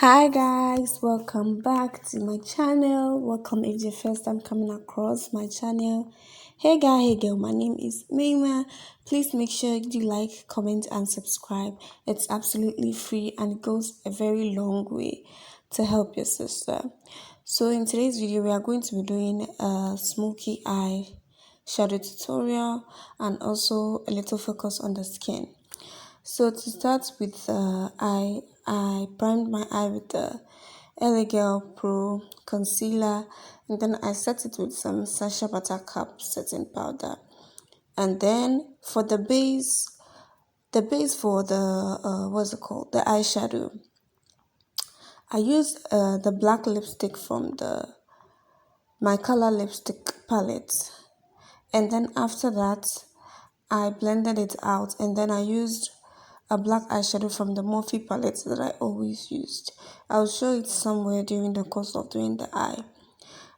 Hi guys, welcome back to my channel. Welcome if your first time coming across my channel. Hey guy, hey girl, my name is Maima. Please make sure you like, comment and subscribe. It's absolutely free and it goes a very long way to help your sister. So in today's video, we are going to be doing a smoky eye shadow tutorial and also a little focus on the skin. So to start with, I primed my eye with the Gel Pro concealer, and then I set it with some Sacha Buttercup setting powder. And then for the base for the what's it called, the eyeshadow, I used the black lipstick from the micolor lipstick palette, and then after that I blended it out, and then I used a black eyeshadow from the Morphe palette that I always used. I'll show it somewhere during the course of doing the eye.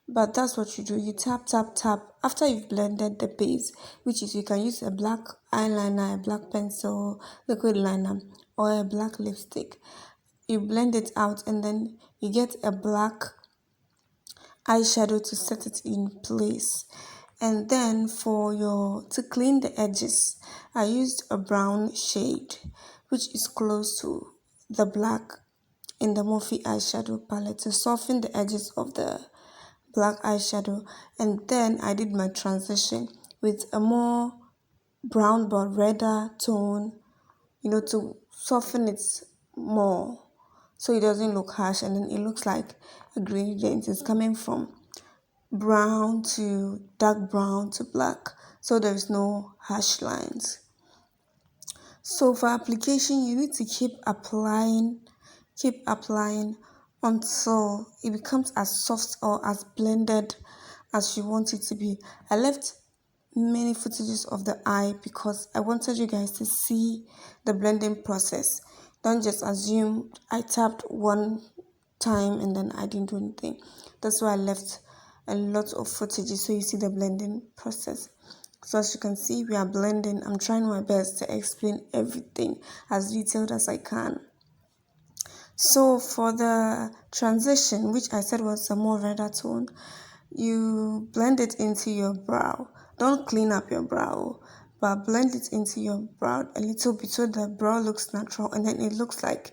But that's what you do. You tap, tap, tap. After you've blended the base, which is you can use a black eyeliner, a black pencil, liquid liner, or a black lipstick. You blend it out and then you get a black eyeshadow to set it in place. And then to clean the edges, I used a brown shade which is close to the black in the Morphe eyeshadow palette to soften the edges of the black eyeshadow. And then I did my transition with a more brown but redder tone, to soften it more so it doesn't look harsh, and then it looks like a gradient is coming from brown to dark brown to black, so there's no harsh lines. So for application, you need to keep applying until it becomes as soft or as blended as you want it to be. I left many footages of the eye because I wanted you guys to see the blending process. Don't just assume I tapped one time and then I didn't do anything. That's why I left a lot of footage so you see the blending process. So as you can see, we are blending. I'm trying my best to explain everything as detailed as I can. So for the transition, which I said was a more redder tone, you blend it into your brow. Don't clean up your brow, but blend it into your brow a little bit so the brow looks natural, and then it looks like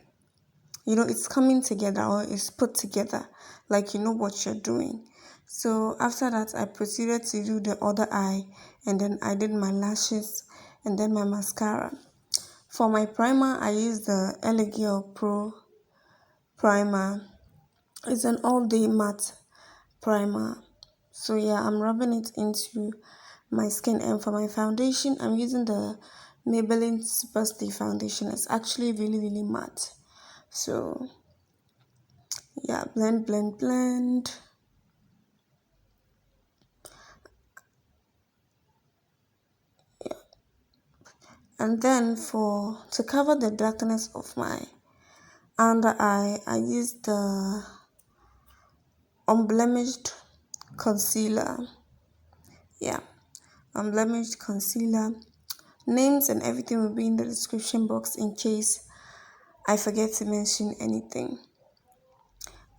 it's coming together or it's put together, like you know what you're doing. So after that, I proceeded to do the other eye, and then I did my lashes and then my mascara. For my primer, I used the Gel Pro primer. It's an all-day matte primer. So yeah, I'm rubbing it into my skin, and for my foundation, I'm using the Maybelline Superstay foundation. It's actually really matte. So yeah, blend, blend, blend. Yeah. And then to cover the darkness of my under eye, I used the unblemished concealer. Yeah, unblemished concealer. Names and everything will be in the description box in case I forget to mention anything.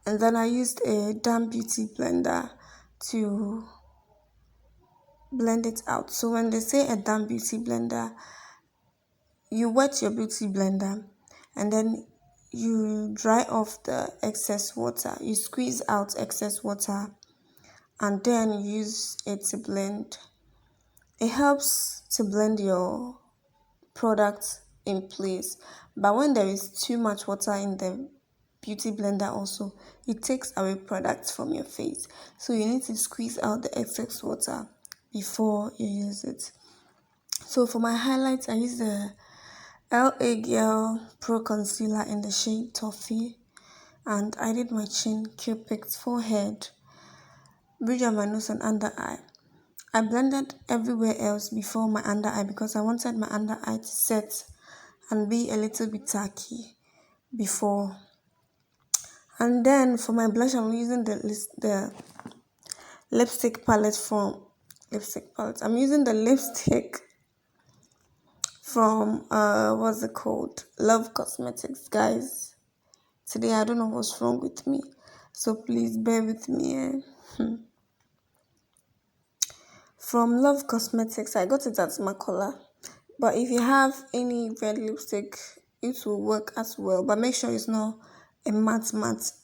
And then I used a damp beauty blender to blend it out. So when they say a damp beauty blender, you wet your beauty blender and then you dry off the excess water. You squeeze out excess water and then use it to blend. It helps to blend your product in place, but when there is too much water in the beauty blender also, it takes away products from your face, so you need to squeeze out the excess water before you use it. So for my highlights, I use the Gel Pro concealer in the shade Toffe, and I did my chin, cupid's forehead, bridge of my nose and under eye. I blended everywhere else before my under eye because I wanted my under eye to set and be a little bit tacky before. And then for my blush, I'm using the lipstick palette from lipstick palette. I'm using the lipstick from what's it called? Love Cosmetics, guys. today. I don't know what's wrong with me, so please bear with me. From Love Cosmetics, I got it at micolor. But if you have any red lipstick, it will work as well. But make sure it's not a matte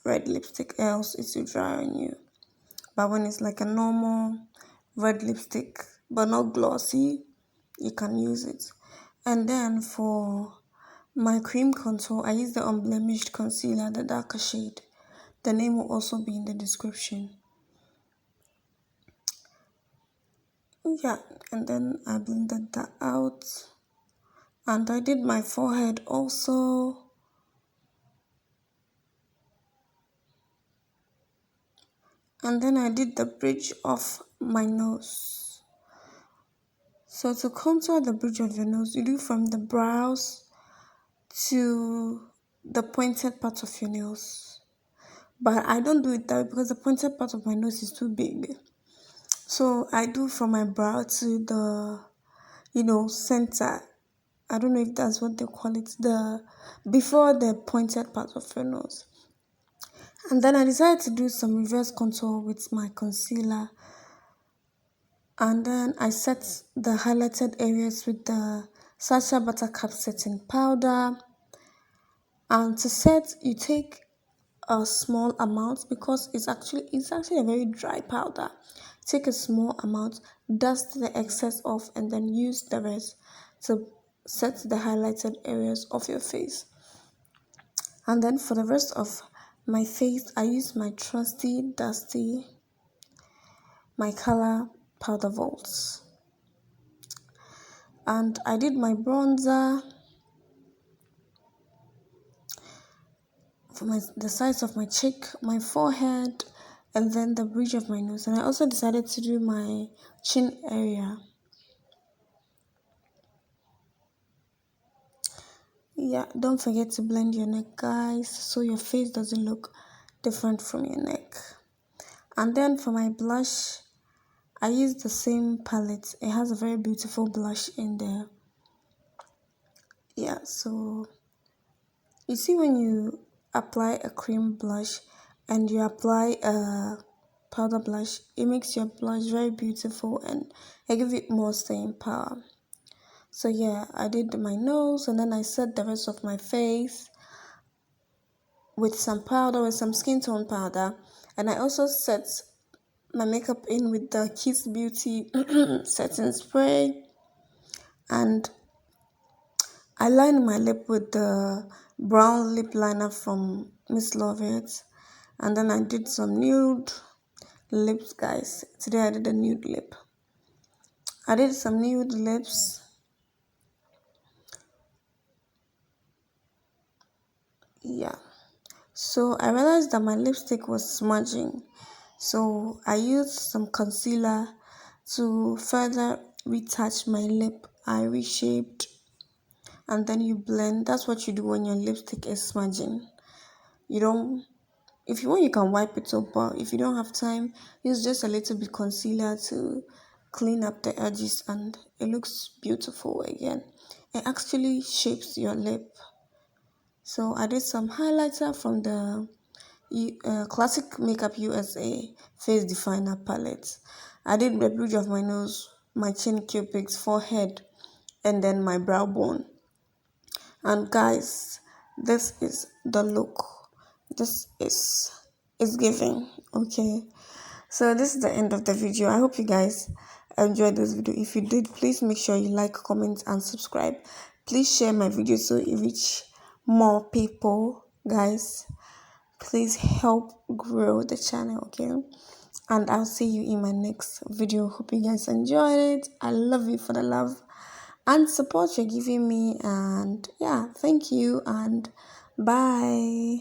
red lipstick, else it will dry on you. But when it's like a normal red lipstick, but not glossy, you can use it. And then for my cream contour, I use the Unblemished concealer, the darker shade. The name will also be in the description. Yeah, and then I blended that out. And I did my forehead also. And then I did the bridge of my nose. So to contour the bridge of your nose, you do from the brows to the pointed part of your nose. But I don't do it that way because the pointed part of my nose is too big. So I do from my brow to the, center. I don't know if that's what they call it, the before the pointed part of your nose. And then I decided to do some reverse contour with my concealer. And then I set the highlighted areas with the Sacha Buttercup setting powder. And to set, you take a small amount because it's actually a very dry powder. Take a small amount, dust the excess off, and then use the rest to set the highlighted areas of your face. And then for the rest of my face, I use my trusty, dusty micolor powder vaults. And I did my bronzer for the sides of my cheek, my forehead, and then the bridge of my nose. And I also decided to do my chin area. Yeah, don't forget to blend your neck, guys, so your face doesn't look different from your neck. And then for my blush, I use the same palette. It has a very beautiful blush in there. Yeah, so you see when you apply a cream blush and you apply a powder blush, it makes your blush very beautiful and it gives it more staying power. So yeah, I did my nose and then I set the rest of my face with some powder, with some skin tone powder. And I also set my makeup in with the Kiss Beauty setting spray. And I lined my lip with the brown lip liner from Miss Laurate. And then I did some nude lips, guys. Today I did a nude lip. I did some nude lips. Yeah. So I realized that my lipstick was smudging. So I used some concealer to further retouch my lip. I reshaped and then you blend. That's what you do when your lipstick is smudging. If you want, you can wipe it up, but if you don't have time, use just a little bit concealer to clean up the edges and it looks beautiful again. It actually shapes your lip. So I did some highlighter from the Classic Makeup USA Face Definer palette. I did the bridge of my nose, my chin cupids, forehead, and then my brow bone. And guys, this is the look. This is giving. Okay. So this is the end of the video. I hope you guys enjoyed this video. If you did, please make sure you like, comment, and subscribe. Please share my video so it reach more people, guys. Please help grow the channel, okay? And I'll see you in my next video. Hope you guys enjoyed it. I love you for the love and support you're giving me. And yeah, thank you and bye.